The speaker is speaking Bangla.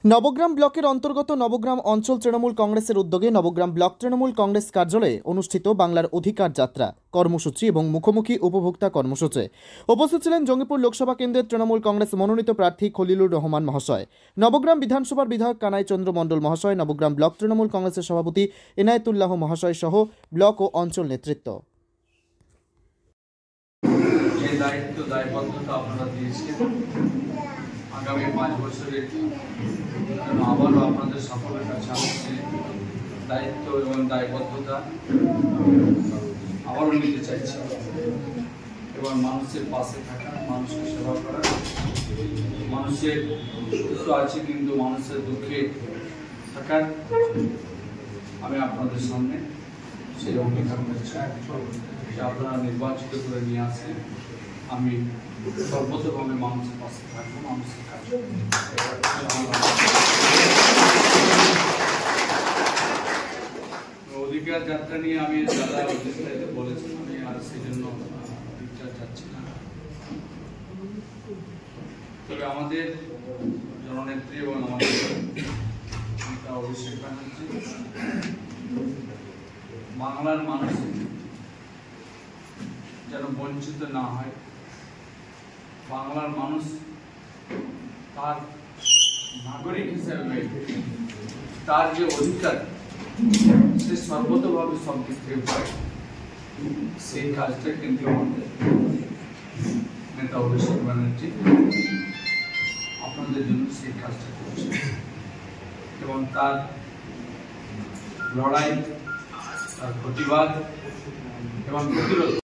নবগ্রাম ব্লকের অন্তর্গত নবগ্রাম অঞ্চল তৃণমূল কংগ্রেসের উদ্যোগে নবগ্রাম ব্লক তৃণমূল কংগ্রেস কার্যালয়ে অনুষ্ঠিত বাংলার অধিকার যাত্রা কর্মসূচি এবং মুখোমুখি উপভোক্তা কর্মসূচি। উপস্থিত ছিলেন জঙ্গিপুর লোকসভা কেন্দ্রের তৃণমূল কংগ্রেস মনোনীত প্রার্থী খলিলুর রহমান মহাশয়, নবগ্রাম বিধানসভার বিধায়ক কানাই চন্দ্র মণ্ডল মহাশয়, নবগ্রাম ব্লক তৃণমূল কংগ্রেসের সভাপতি এনায়েতুল্লাহ মহাশয় সহ ব্লক ও অঞ্চল নেতৃত্ব। আগামী 5 বছরের আবারও আপনাদের সকলের কাছে আসছে দায়িত্ব এবং দায়বদ্ধতা আবারও নিতে চাইছি এবং মানুষের পাশে থাকা, মানুষের সেবা করা, মানুষের দুঃখ আছে কিন্তু মানুষের দুঃখে থাকার আমি আপনাদের সামনে সেই অঙ্গীকার করছি যে আপনারা নির্বাচিত করে নিয়ে আসেন। আমি সর্বতভাবে মানুষের পাশে থাকবো, মানুষের কাজ অধিকার যাত্রা নিয়ে আমি দাদা বলেছেন, আমি আর সেই জন্য যাচ্ছি না। তবে আমাদের জননেত্রী এবং আমাদের নেতা অভিষেক ব্যানার্জি বাংলার মানুষ যেন বঞ্চিত না হয়, বাংলার মানুষ তার নাগরিক হিসেবে তার যে অধিকার সে সর্বতভাবে সব দিক থেকে পায়, সেই কাজটা কিন্তু আমাদের নেতা অভিষেক ব্যানার্জি আপনাদের জন্য সেই কাজটা করছে এবং তার লড়াই, তার প্রতিবাদ এবং প্রতিরোধ